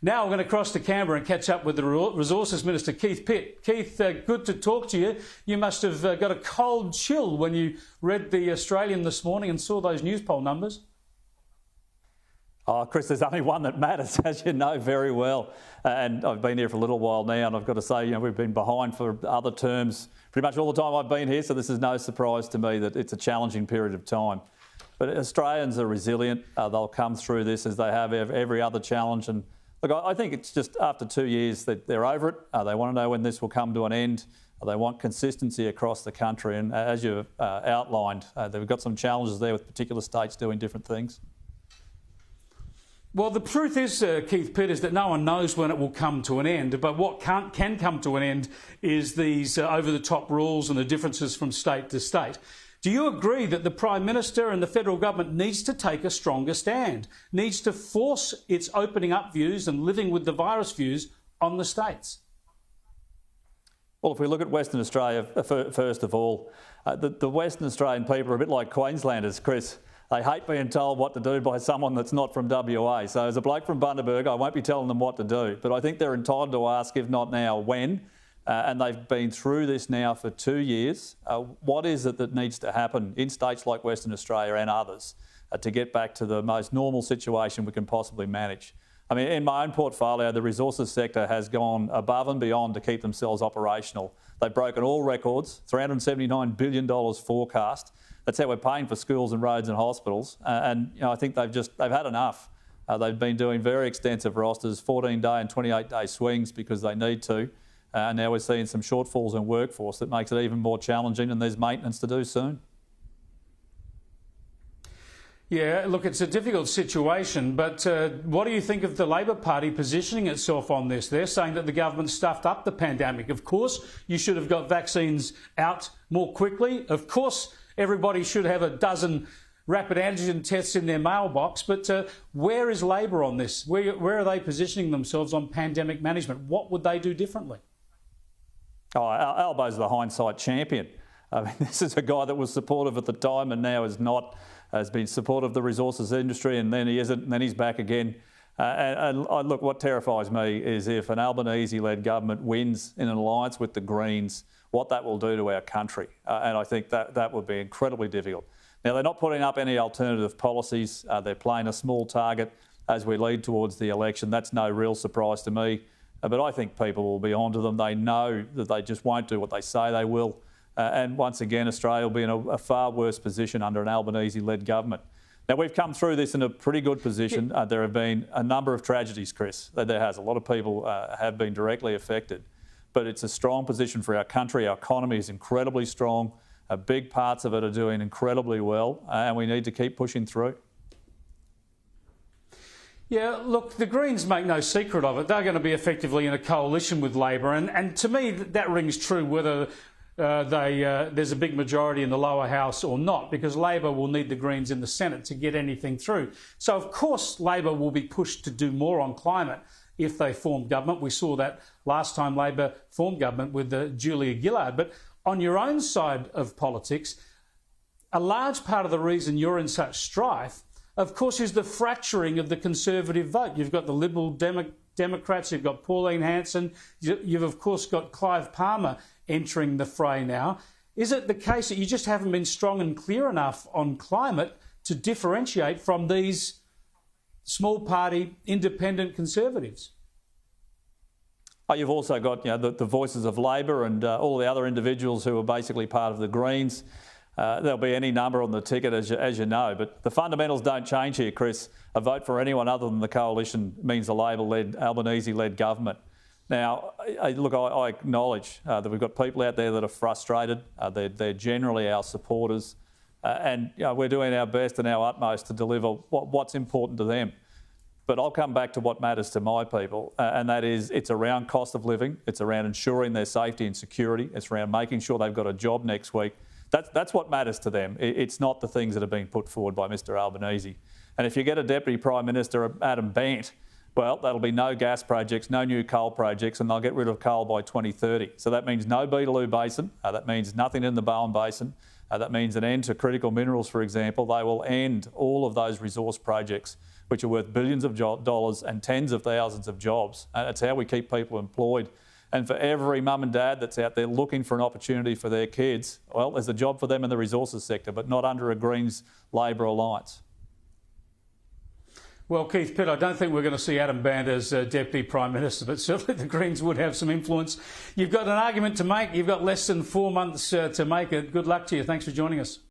Now we're going to cross to Canberra and catch up with the Resources Minister, Keith Pitt. Keith, good to talk to you. You must have got a cold chill when you read the Australian this morning and saw those news poll numbers. Oh, Chris, there's only one that matters, as you know very well. And I've been here for a little while now, and I've got to say, we've been behind for other terms pretty much all the time I've been here, so this is no surprise to me that it's a challenging period of time. But Australians are resilient. They'll come through this as they have every other challenge. And look, I think it's just after 2 years that they're over it. They want to know when this will come to an end. They want consistency across the country. And as you've outlined, they've got some challenges there with particular states doing different things. Well, the truth is, Keith Pitt, is that no one knows when it will come to an end. But what can come to an end is these over-the-top rules and the differences from state to state. Do you agree that the Prime Minister and the federal government needs to take a stronger stand, needs to force its opening up views and living with the virus views on the states? Well, if we look at Western Australia, first of all, the Western Australian people are a bit like Queenslanders, Chris. They hate being told what to do by someone that's not from WA. So as a bloke from Bundaberg, I won't be telling them what to do. But I think they're entitled to ask, if not now, when. And they've been through this now for 2 years. What is it that needs to happen in states like Western Australia and others to get back to the most normal situation we can possibly manage? I mean, in my own portfolio, the resources sector has gone above and beyond to keep themselves operational. They've broken all records, $379 billion forecast. That's how we're paying for schools and roads and hospitals. And I think they've had enough. They've been doing very extensive rosters, 14-day and 28-day swings because they need to. And now we're seeing some shortfalls in workforce that makes it even more challenging, and there's maintenance to do soon. Yeah, look, it's a difficult situation, but what do you think of the Labor Party positioning itself on this? They're saying that the government stuffed up the pandemic. Of course, you should have got vaccines out more quickly. Of course, everybody should have a dozen rapid antigen tests in their mailbox, but where is Labor on this? Where are they positioning themselves on pandemic management? What would they do differently? Oh, Albo's the hindsight champion. I mean, this is a guy that was supportive at the time and now is not, has been supportive of the resources industry, and then he isn't, and then he's back again. Look, what terrifies me is if an Albanese-led government wins in an alliance with the Greens, what that will do to our country. And I think that would be incredibly difficult. Now, they're not putting up any alternative policies. They're playing a small target as we lead towards the election. That's no real surprise to me. But I think people will be onto them. They know that they just won't do what they say they will. And once again, Australia will be in a far worse position under an Albanese-led government. Now, we've come through this in a pretty good position. There have been a number of tragedies, Chris. There has. A lot of people have been directly affected. But it's a strong position for our country. Our economy is incredibly strong. Big parts of it are doing incredibly well, and we need to keep pushing through. Yeah, look, the Greens make no secret of it. They're going to be effectively in a coalition with Labor, and to me that rings true whether there's a big majority in the lower house or not, because Labor will need the Greens in the Senate to get anything through. So, of course, Labor will be pushed to do more on climate if they form government. We saw that last time Labor formed government with Julia Gillard. But on your own side of politics, a large part of the reason you're in such strife, of course, is the fracturing of the Conservative vote. You've got the Liberal Democrats, you've got Pauline Hanson, you've of course got Clive Palmer entering the fray now. Is it the case that you just haven't been strong and clear enough on climate to differentiate from these small party independent Conservatives? Oh, you've also got the voices of Labor and all the other individuals who are basically part of the Greens. There'll be any number on the ticket, as you know, but the fundamentals don't change here, Chris. A vote for anyone other than the coalition means a Labor-led, Albanese-led government. Now, look, I acknowledge that we've got people out there that are frustrated. They're generally our supporters, and we're doing our best and our utmost to deliver what's important to them. But I'll come back to what matters to my people, and that is it's around cost of living, it's around ensuring their safety and security, it's around making sure they've got a job next week. That's what matters to them. It's not the things that are being put forward by Mr Albanese. And if you get a Deputy Prime Minister, Adam Bant, well, that'll be no gas projects, no new coal projects, and they'll get rid of coal by 2030. So that means no Beetaloo Basin, that means nothing in the Bowen Basin, that means an end to critical minerals, for example. They will end all of those resource projects which are worth billions of dollars and tens of thousands of jobs. And it's how we keep people employed. And for every mum and dad that's out there looking for an opportunity for their kids, well, there's a job for them in the resources sector, but not under a Greens Labor alliance. Well, Keith Pitt, I don't think we're going to see Adam Bandt as Deputy Prime Minister, but certainly the Greens would have some influence. You've got an argument to make. You've got less than 4 months to make it. Good luck to you. Thanks for joining us.